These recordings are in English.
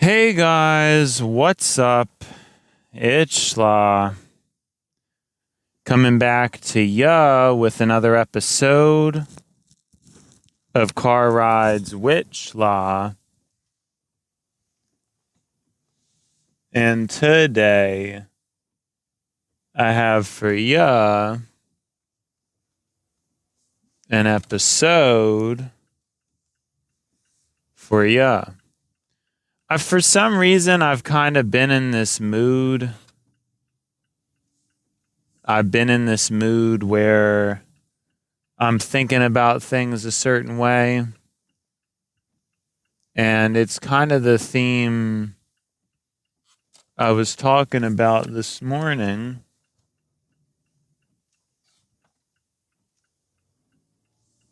Hey guys, what's up? It's Schla coming back to ya with another episode of Car Rides with Schla. And today I have for ya an episode for ya. For some reason, I've kind of been in this mood. I've been in this mood where I'm thinking about things a certain way. And it's kind of the theme I was talking about this morning.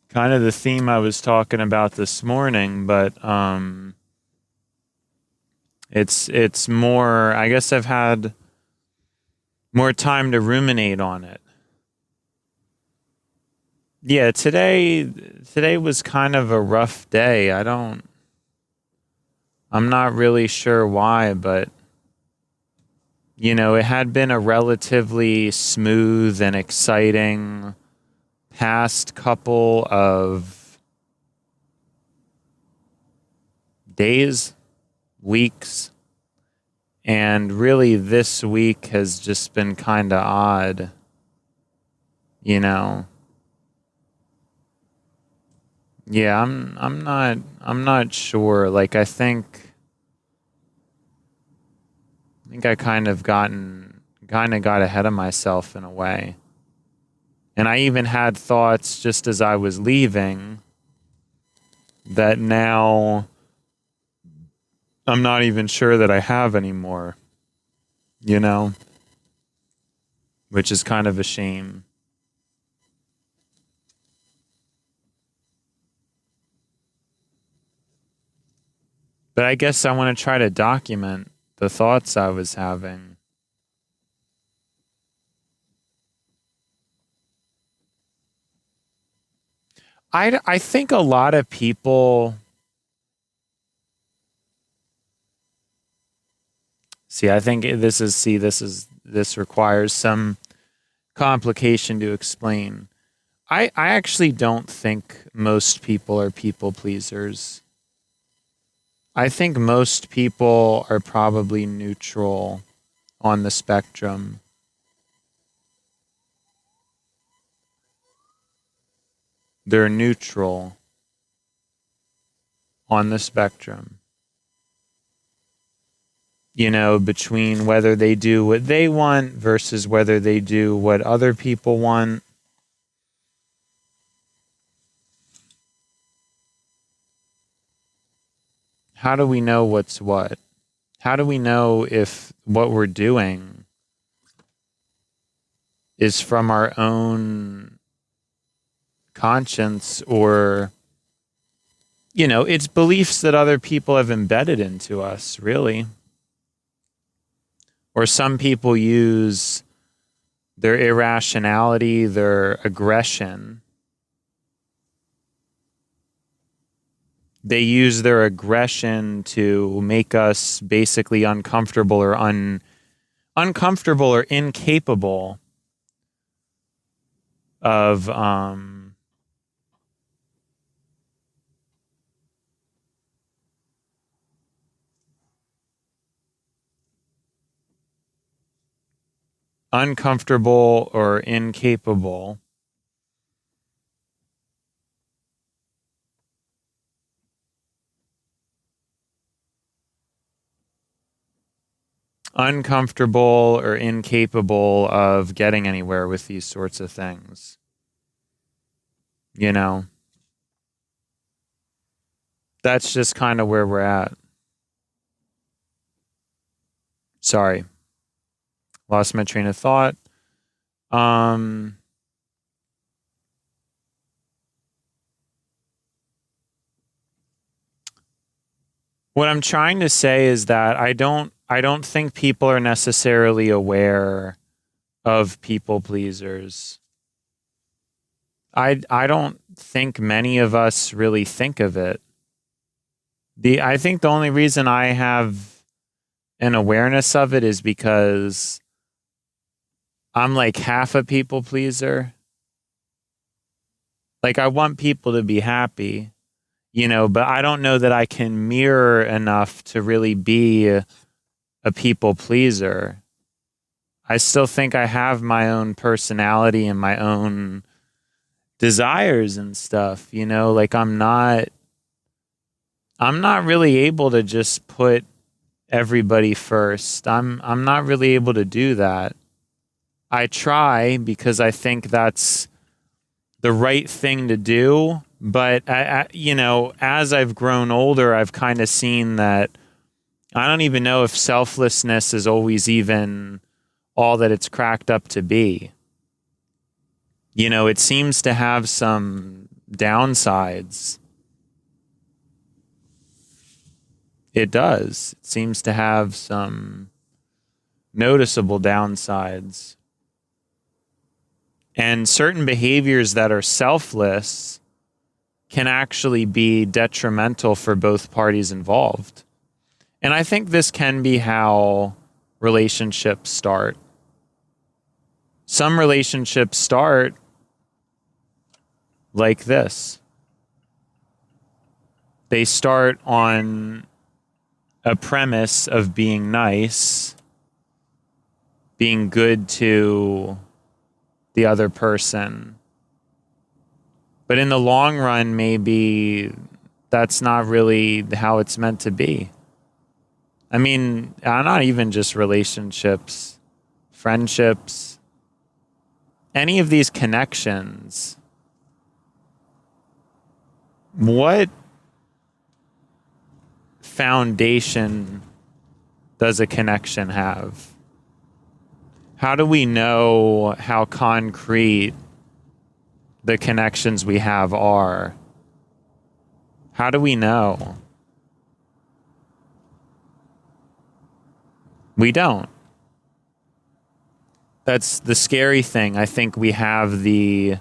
Kind of the theme I was talking about this morning, but it's more, I guess I've had more time to ruminate on it. Yeah, today was kind of a rough day. I'm not really sure why, but it had been a relatively smooth and exciting past couple of days, weeks, and really this week has just been kind of odd, Yeah, I'm not sure. Like I think I kind of got ahead of myself in a way. And I even had thoughts just as I was leaving that now I'm not even sure that I have anymore, which is kind of a shame. But I guess I want to try to document the thoughts I was having. I think a lot of people I think this requires some complication to explain. I actually don't think most people are people pleasers. I think most people are probably neutral on the spectrum. They're neutral on the spectrum. Between whether they do what they want versus whether they do what other people want. How do we know what's what? How do we know if what we're doing is from our own conscience or, it's beliefs that other people have embedded into us, really? Or some people use their irrationality, their aggression. They use their aggression to make us basically uncomfortable or uncomfortable or incapable of uncomfortable or incapable uncomfortable or incapable of getting anywhere with these sorts of things. That's just kind of where we're at. Sorry. Lost my train of thought. What I'm trying to say is that I don't think people are necessarily aware of people pleasers. I don't think many of us really think of it I think the only reason I have an awareness of it is because I'm like half a people pleaser. Like I want people to be happy, but I don't know that I can mirror enough to really be a people pleaser. I still think I have my own personality and my own desires and stuff, like I'm not really able to just put everybody first. I'm not really able to do that. I try because I think that's the right thing to do, but as I've grown older, I've kind of seen that I don't even know if selflessness is always even all that it's cracked up to be. It seems to have some downsides. It does. It seems to have some noticeable downsides. And certain behaviors that are selfless can actually be detrimental for both parties involved. And I think this can be how relationships start. Some relationships start like this. They start on a premise of being nice, being good to the other person. But in the long run, maybe that's not really how it's meant to be. I mean, not even just relationships, friendships, any of these connections. What foundation does a connection have? How do we know how concrete the connections we have are? How do we know? We don't. That's the scary thing. I think we have the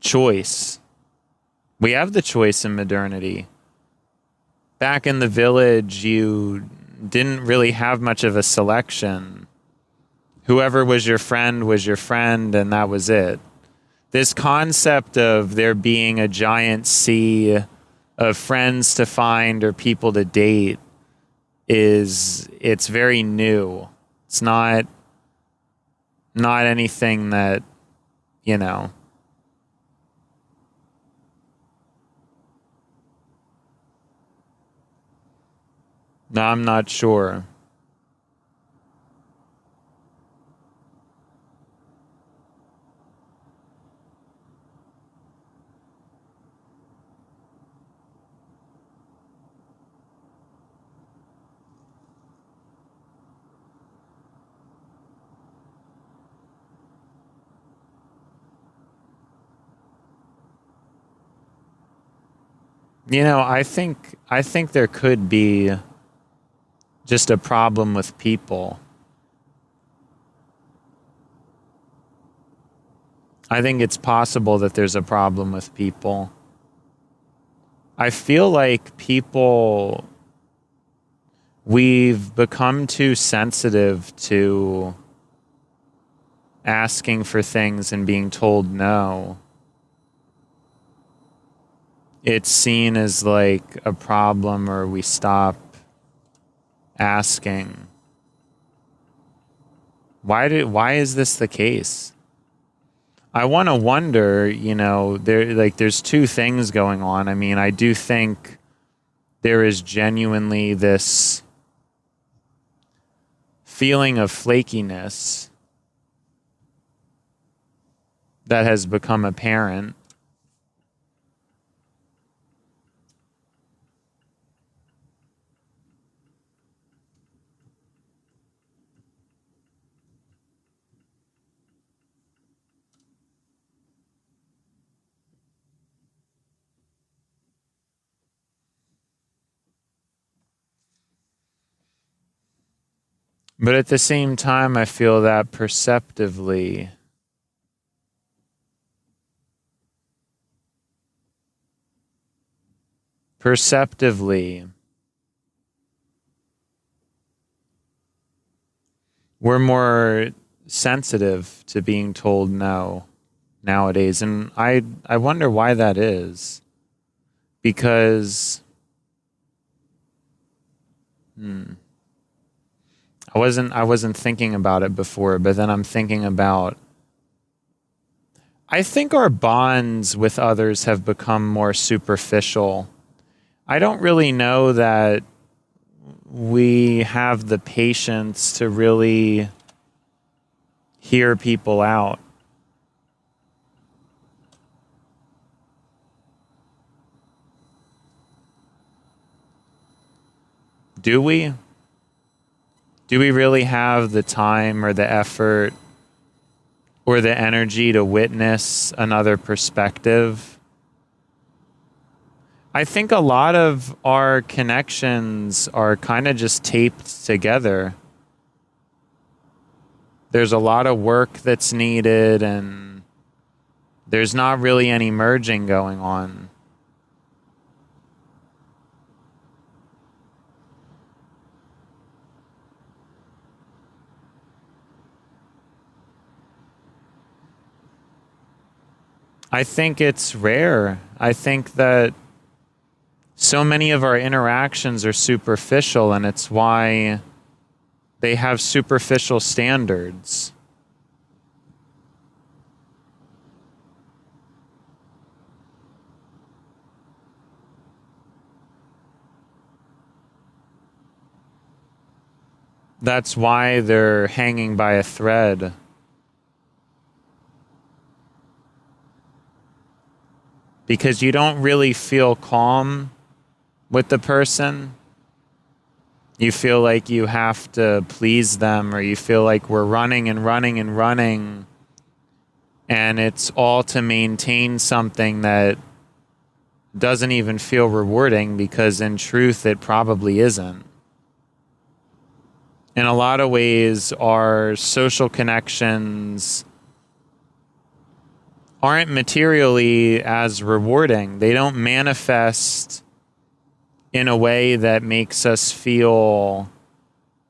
choice. We have the choice in modernity. Back in the village, you didn't really have much of a selection. Whoever was your friend, and that was it. This concept of there being a giant sea of friends to find or people to date it's very new. It's not anything that, you know. No, I'm not sure. I think there could be just a problem with people. I think it's possible that there's a problem with people. I feel like we've become too sensitive to asking for things and being told no. It's seen as like a problem, or we stop asking. Why is this the case? I want to wonder, there's two things going on. I mean, I do think there is genuinely this feeling of flakiness that has become apparent. But at the same time, I feel that perceptively, we're more sensitive to being told no nowadays. And I wonder why that is. Because I wasn't thinking about it before, but then I'm thinking about, I think our bonds with others have become more superficial. I don't really know that we have the patience to really hear people out. Do we? Do we really have the time or the effort or the energy to witness another perspective? I think a lot of our connections are kind of just taped together. There's a lot of work that's needed, and there's not really any merging going on. I think it's rare. I think that so many of our interactions are superficial, and it's why they have superficial standards. That's why they're hanging by a thread. Because you don't really feel calm with the person. You feel like you have to please them, or you feel like we're running and running and running, and it's all to maintain something that doesn't even feel rewarding, because in truth it probably isn't. In a lot of ways, our social connections aren't materially as rewarding. They don't manifest in a way that makes us feel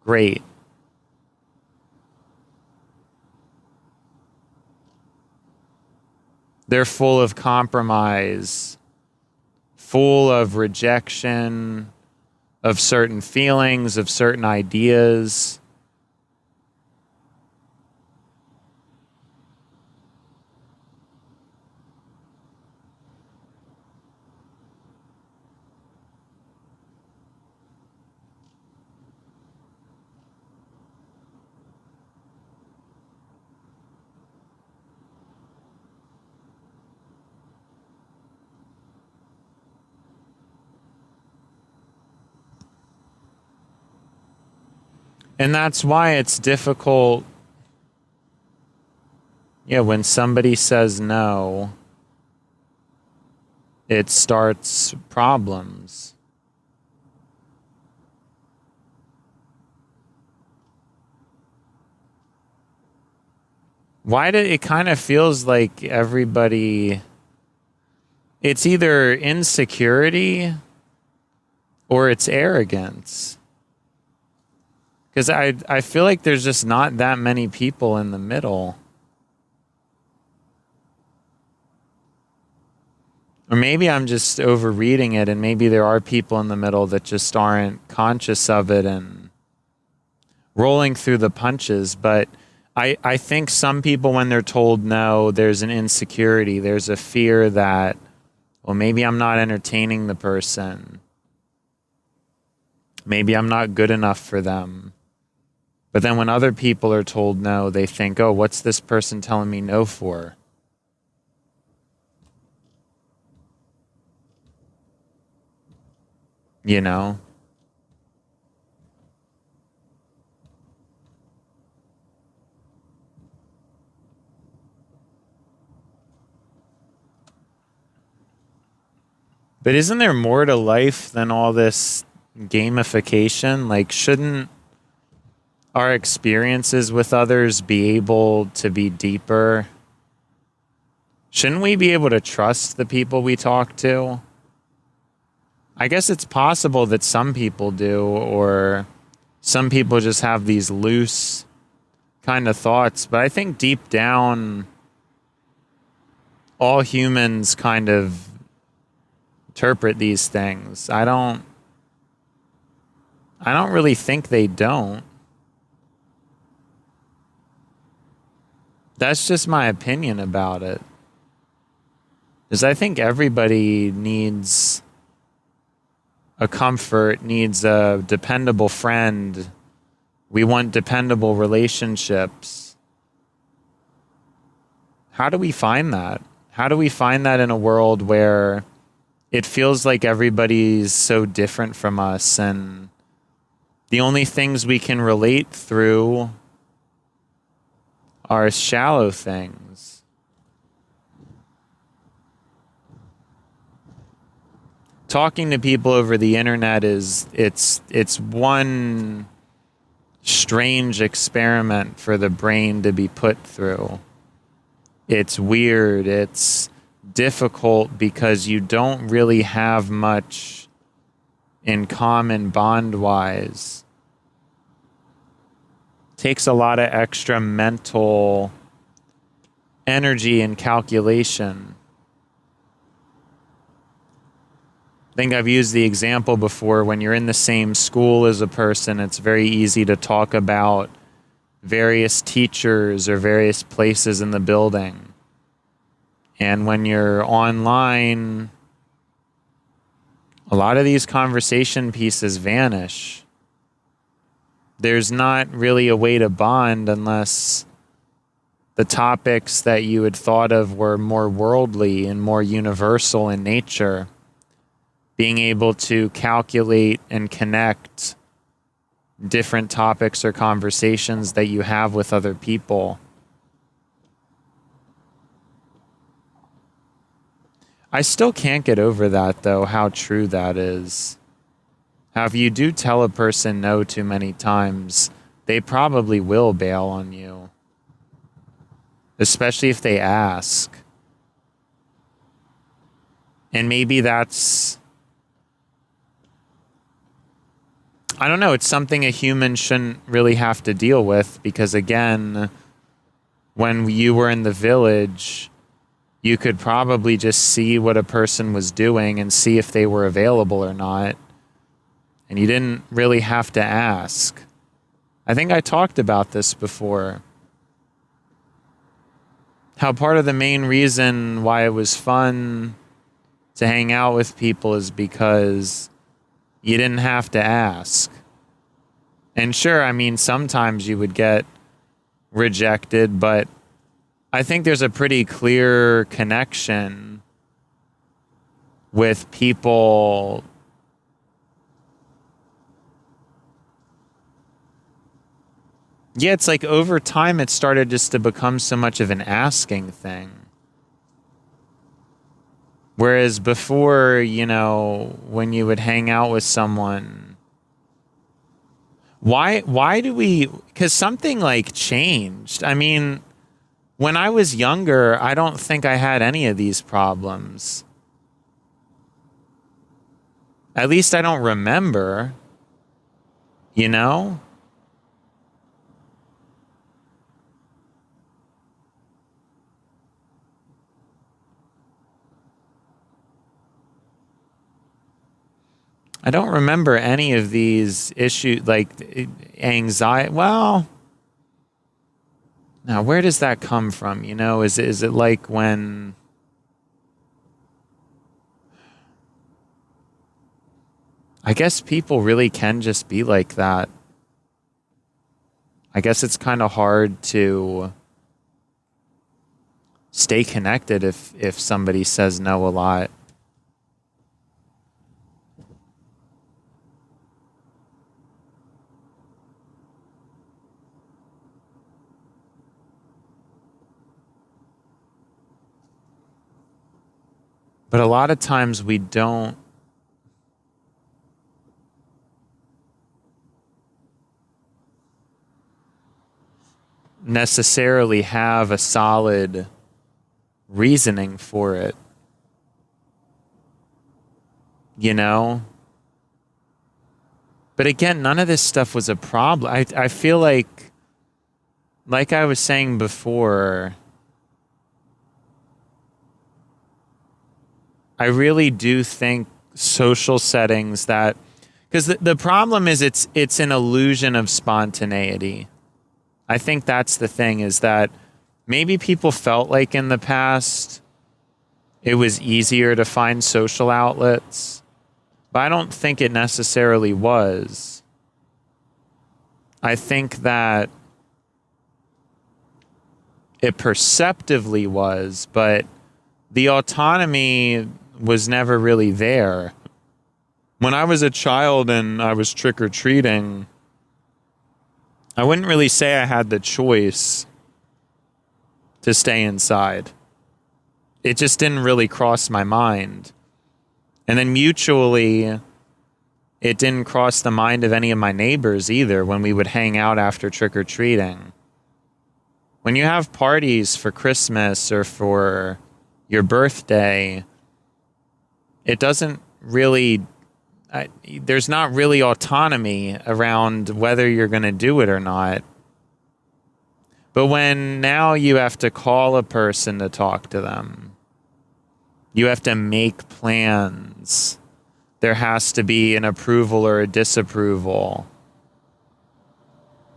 great. They're full of compromise, full of rejection of certain feelings, of certain ideas. And that's why it's difficult, when somebody says no, it starts problems. Why do it kind of feels like everybody, it's either insecurity or it's arrogance? Because I feel like there's just not that many people in the middle. Or maybe I'm just overreading it, and maybe there are people in the middle that just aren't conscious of it and rolling through the punches. But I think some people, when they're told no, there's an insecurity. There's a fear that, well, maybe I'm not entertaining the person. Maybe I'm not good enough for them. But then when other people are told no, they think, oh, what's this person telling me no for? You know? But isn't there more to life than all this gamification? Like, shouldn't our experiences with others be able to be deeper? Shouldn't we be able to trust the people we talk to? I guess it's possible that some people do, or some people just have these loose kind of thoughts, but I think deep down, all humans kind of interpret these things. I don't really think they don't. That's just my opinion about it. Is I think everybody needs a comfort, needs a dependable friend. We want dependable relationships. How do we find that? How do we find that in a world where it feels like everybody's so different from us, and the only things we can relate through are shallow things? Talking to people over the internet it's one strange experiment for the brain to be put through. It's weird. It's difficult because you don't really have much in common bond-wise. Takes a lot of extra mental energy and calculation. I think I've used the example before, when you're in the same school as a person, it's very easy to talk about various teachers or various places in the building. And when you're online, a lot of these conversation pieces vanish. There's not really a way to bond unless the topics that you had thought of were more worldly and more universal in nature. Being able to calculate and connect different topics or conversations that you have with other people. I still can't get over that, though, how true that is. How if you do tell a person no too many times, they probably will bail on you. Especially if they ask. And maybe that's, I don't know, it's something a human shouldn't really have to deal with, because again, when you were in the village, you could probably just see what a person was doing and see if they were available or not. And you didn't really have to ask. I think I talked about this before. How part of the main reason why it was fun to hang out with people is because you didn't have to ask. And sure, I mean, sometimes you would get rejected, but I think there's a pretty clear connection with people. Yeah, it's like over time it started just to become so much of an asking thing. Whereas before, you know, when you would hang out with someone, why do we, because something like changed. I mean, when I was younger, I don't think I had any of these problems. At least I don't remember, you know? I don't remember any of these issues, like anxiety. Well, now where does that come from? You know, is it like when I guess people really can just be like that. I guess it's kind of hard to stay connected if somebody says no a lot. But a lot of times we don't necessarily have a solid reasoning for it. You know? But again, none of this stuff was a problem. I feel like like I was saying before, I really do think social settings that, because the problem is it's an illusion of spontaneity. I think that's the thing, is that maybe people felt like in the past it was easier to find social outlets, but I don't think it necessarily was. I think that it perceptively was, but the autonomy was never really there. When I was a child and I was trick-or-treating, I wouldn't really say I had the choice to stay inside. It just didn't really cross my mind. And then mutually, it didn't cross the mind of any of my neighbors either when we would hang out after trick-or-treating. When you have parties for Christmas or for your birthday, it doesn't really, there's not really autonomy around whether you're going to do it or not. But when now you have to call a person to talk to them, you have to make plans, there has to be an approval or a disapproval.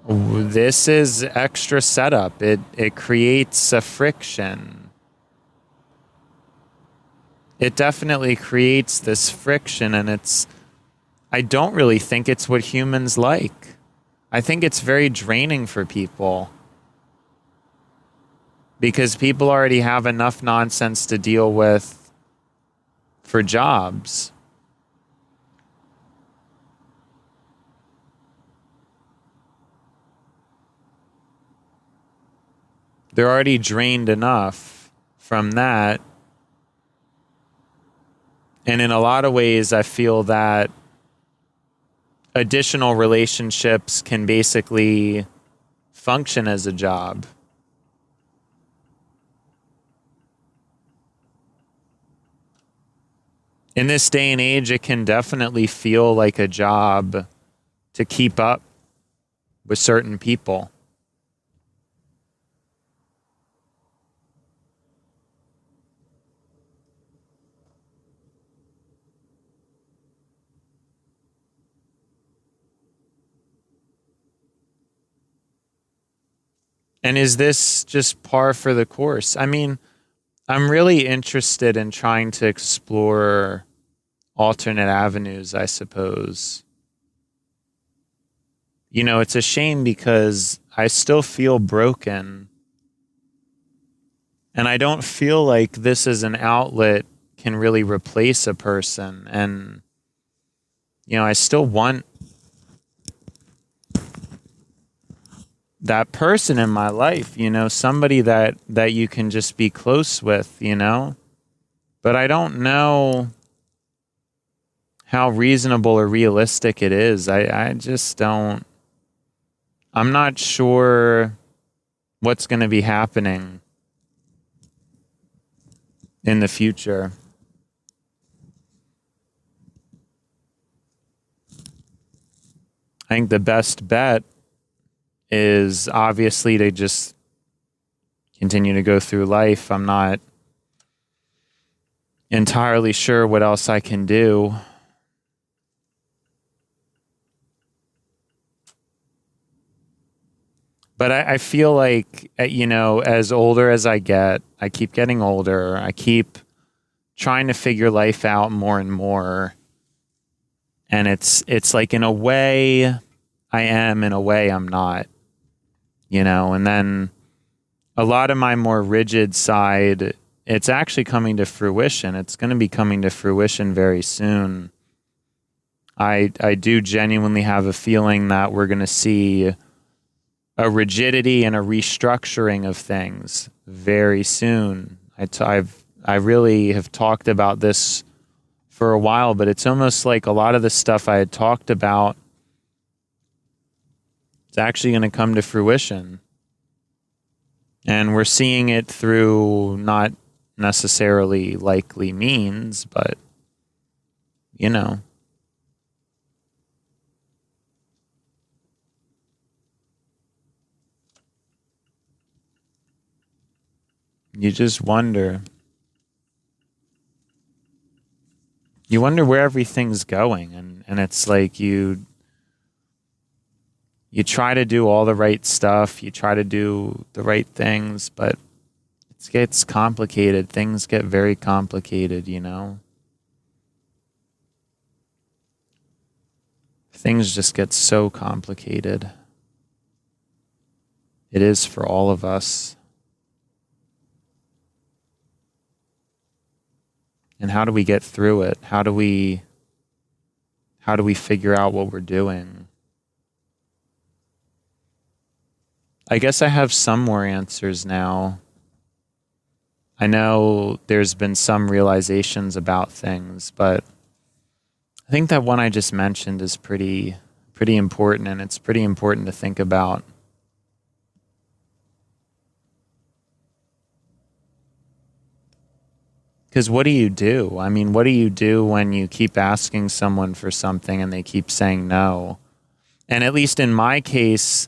This is extra setup. It creates a friction. It definitely creates this friction, and I don't really think it's what humans like. I think it's very draining for people because people already have enough nonsense to deal with for jobs. They're already drained enough from that. And in a lot of ways, I feel that additional relationships can basically function as a job. In this day and age, it can definitely feel like a job to keep up with certain people. And is this just par for the course? I mean, I'm really interested in trying to explore alternate avenues, I suppose. You know, it's a shame because I still feel broken. And I don't feel like this as an outlet can really replace a person. And, you know, I still want that person in my life, you know, somebody that you can just be close with, you know. But I don't know how reasonable or realistic it is. I just don't. I'm not sure what's going to be happening in the future. I think the best bet is obviously to just continue to go through life. I'm not entirely sure what else I can do. But I feel like, you know, as older as I get, I keep getting older. I keep trying to figure life out more and more. And it's like, in a way, I am, in a way, I'm not, you know. And then a lot of my more rigid side, it's actually coming to fruition. It's going to be coming to fruition very soon. I do genuinely have a feeling that we're going to see a rigidity and a restructuring of things very soon. I really have talked about this for a while, but it's almost like a lot of the stuff I had talked about, it's actually going to come to fruition. And we're seeing it through not necessarily likely means, but, you know. You just wonder. You wonder where everything's going, and it's like you try to do all the right stuff, you try to do the right things, but it gets complicated. Things get very complicated, you know? Things just get so complicated. It is for all of us. And how do we get through it? How do we figure out what we're doing? I guess I have some more answers now. I know there's been some realizations about things, but I think that one I just mentioned is pretty important, and it's pretty important to think about. Because what do you do? I mean, what do you do when you keep asking someone for something and they keep saying no? And at least in my case,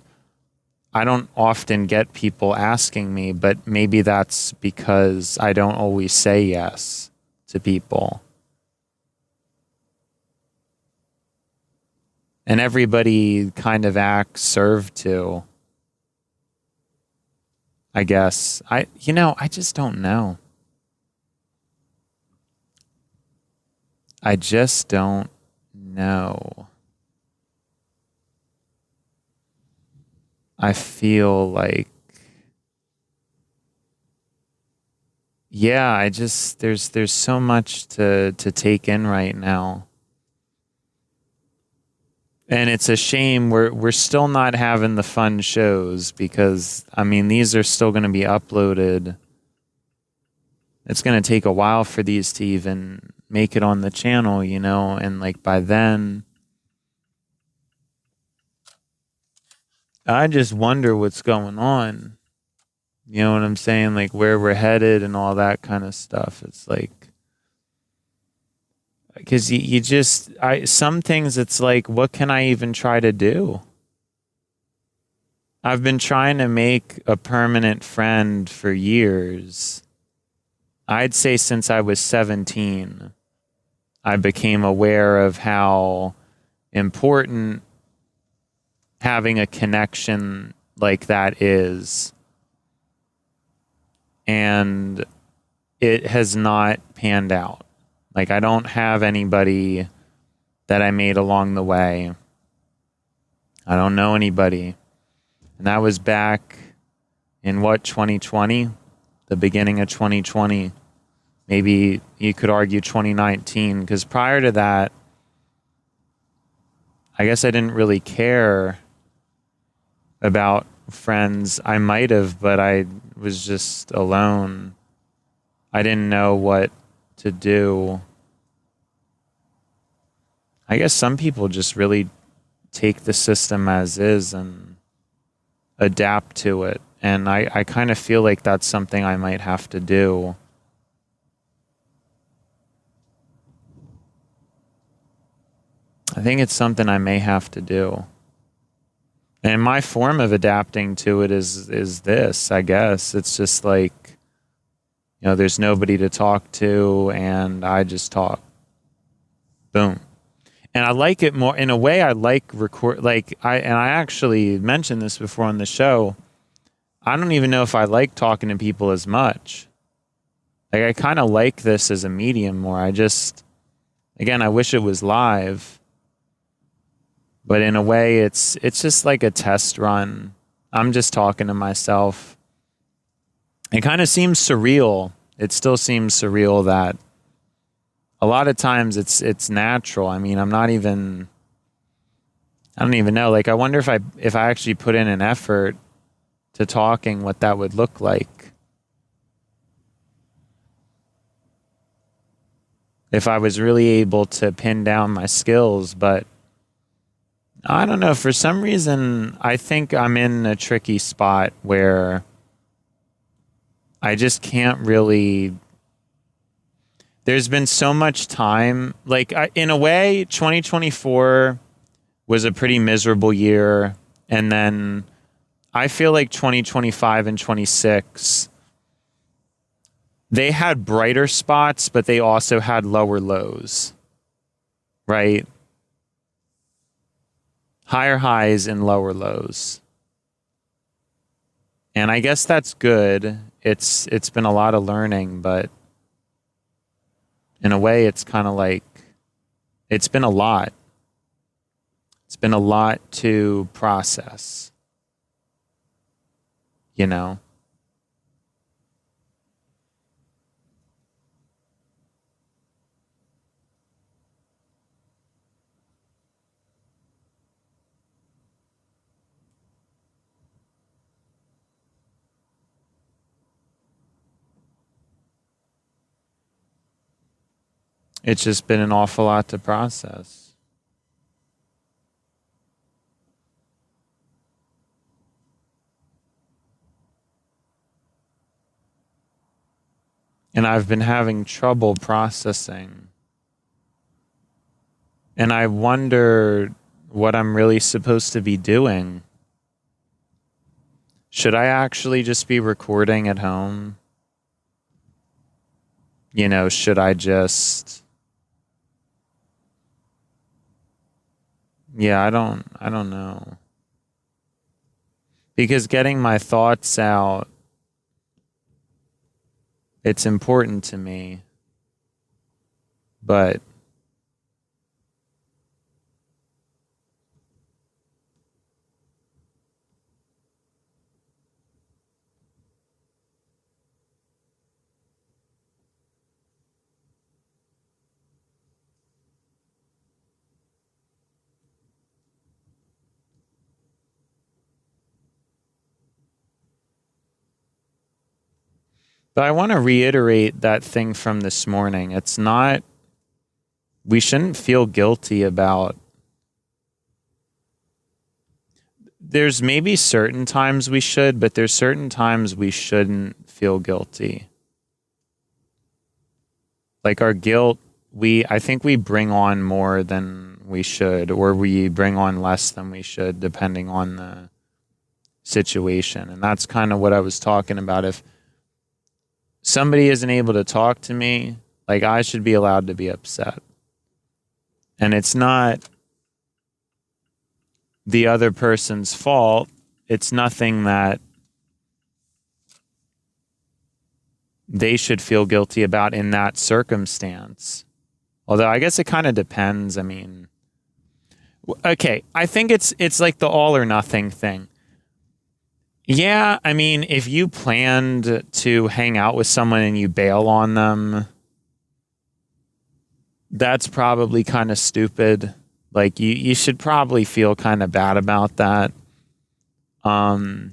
I don't often get people asking me, but maybe that's because I don't always say yes to people. And everybody kind of acts served to, I guess. I just don't know. I just don't know. I feel like, yeah, there's so much to take in right now. And it's a shame we're still not having the fun shows, because I mean, these are still going to be uploaded. It's going to take a while for these to even make it on the channel, you know, and like by then I just wonder what's going on. You know what I'm saying? Like where we're headed and all that kind of stuff. It's like, because some things it's like, what can I even try to do? I've been trying to make a permanent friend for years. I'd say since I was 17, I became aware of how important having a connection like that is. And it has not panned out. Like, I don't have anybody that I made along the way. I don't know anybody. And that was back in 2020? The beginning of 2020. Maybe you could argue 2019, because prior to that, I guess I didn't really care about friends. I might have, but I was just alone. I didn't know what to do. I guess some people just really take the system as is and adapt to it. And I kind of feel like that's something I might have to do. I think it's something I may have to do. And my form of adapting to it is this, I guess. It's just like, you know, there's nobody to talk to and I just talk. Boom. And I like it more in a way. I like I actually mentioned this before on the show. I don't even know if I like talking to people as much. Like, I kind of like this as a medium more. Again, I wish it was live. But in a way, it's just like a test run. I'm just talking to myself. It kind of seems surreal. It still seems surreal that a lot of times it's natural. I mean, I don't even know. Like, I wonder if I actually put in an effort to talking, what that would look like. If I was really able to pin down my skills, but I don't know. For some reason, I think I'm in a tricky spot where I just can't really. There's been so much time. Like, in a way, 2024 was a pretty miserable year. And then I feel like 2025 and 26 they had brighter spots, but they also had lower lows, right? Higher highs and lower lows. And I guess that's good. It's been a lot of learning, but in a way it's kind of like it's been a lot. It's been a lot to process, you know? It's just been an awful lot to process. And I've been having trouble processing. And I wonder what I'm really supposed to be doing. Should I actually just be recording at home? You know, should I just Yeah, I don't know. Because getting my thoughts out, it's important to me. But I want to reiterate that thing from this morning. It's not we shouldn't feel guilty about there's maybe certain times we should, but there's certain times we shouldn't feel guilty. Like our guilt, I think we bring on more than we should, or we bring on less than we should, depending on the situation. And that's kind of what I was talking about. If somebody isn't able to talk to me, like I should be allowed to be upset. And it's not the other person's fault. It's nothing that they should feel guilty about in that circumstance. Although I guess it kind of depends. I mean, okay, I think it's like the all or nothing thing. Yeah, I mean, if you planned to hang out with someone and you bail on them, that's probably kind of stupid. Like you should probably feel kind of bad about that. But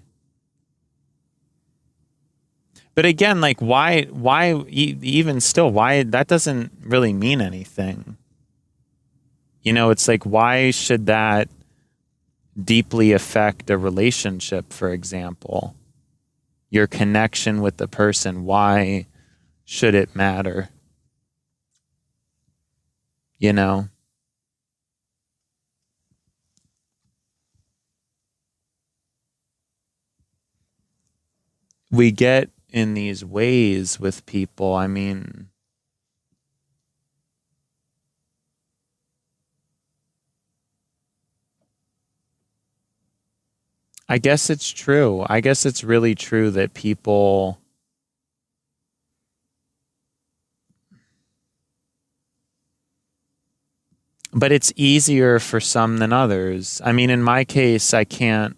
again, like even still, why that doesn't really mean anything. You know, it's like, why should that deeply affect a relationship, for example? Your connection with the person, why should it matter? You know? We get in these ways with people. I mean, I guess it's true. I guess it's really true that people, but it's easier for some than others. I mean, in my case, I can't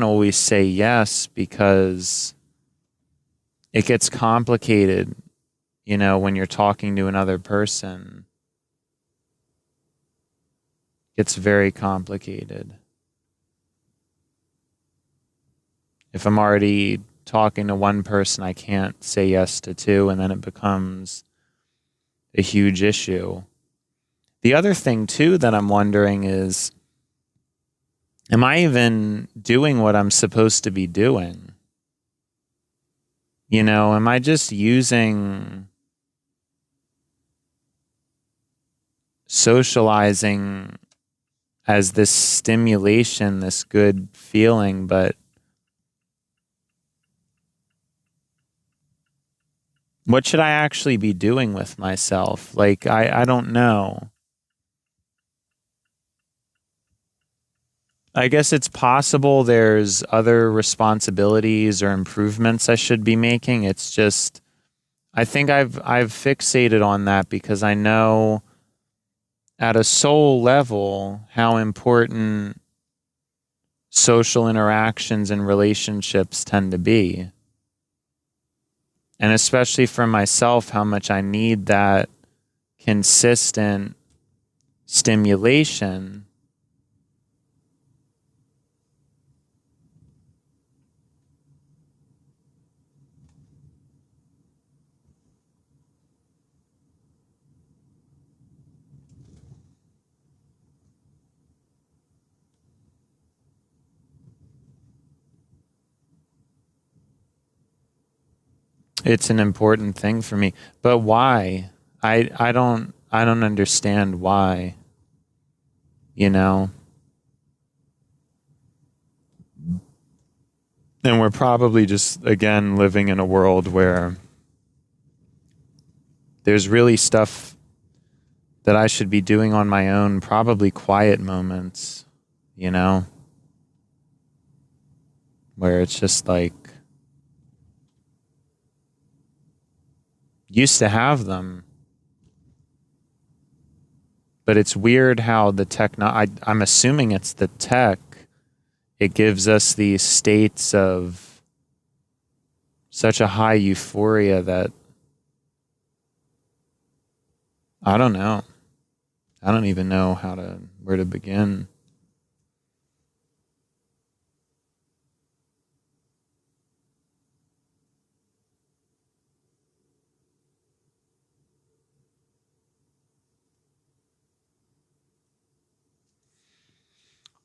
always say yes because it gets complicated, you know, when you're talking to another person. It's very complicated. If I'm already talking to one person, I can't say yes to two, and then it becomes a huge issue. The other thing, too, that I'm wondering is, am I even doing what I'm supposed to be doing? You know, am I just using socializing as this stimulation, this good feeling, but What should I actually be doing with myself? Like, I don't know. I guess it's possible there's other responsibilities or improvements I should be making. It's just I think I've fixated on that because I know at a soul level how important social interactions and relationships tend to be. And especially for myself, how much I need that consistent stimulation. It's an important thing for me. But why? I don't understand why, you know? And we're probably just again living in a world where there's really stuff that I should be doing on my own, probably quiet moments, you know, where it's just like used to have them, but it's weird how the I'm assuming it's the tech. It gives us these states of such a high euphoria that I don't know. I don't even know where to begin.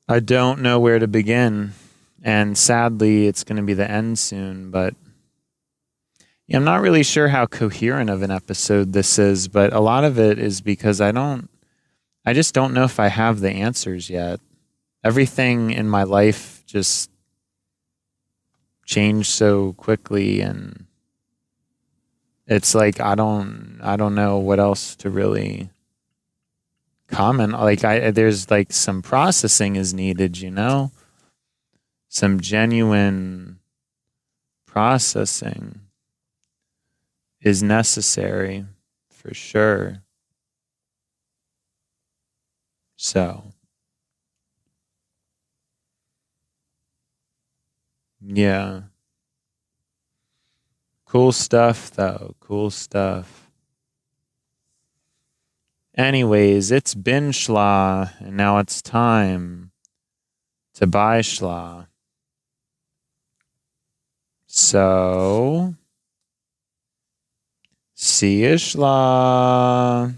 I don't know where to begin. And sadly, it's going to be the end soon, but yeah, I'm not really sure how coherent of an episode this is, but a lot of it is because I just don't know if I have the answers yet. Everything in my life just changed so quickly, and it's like I don't know what else to really comment. Like there's like some processing is needed, you know? Some genuine processing is necessary for sure. So, yeah. Cool stuff, though. Cool stuff. Anyways, it's been schla, and now it's time to buy schla. So, see you schla.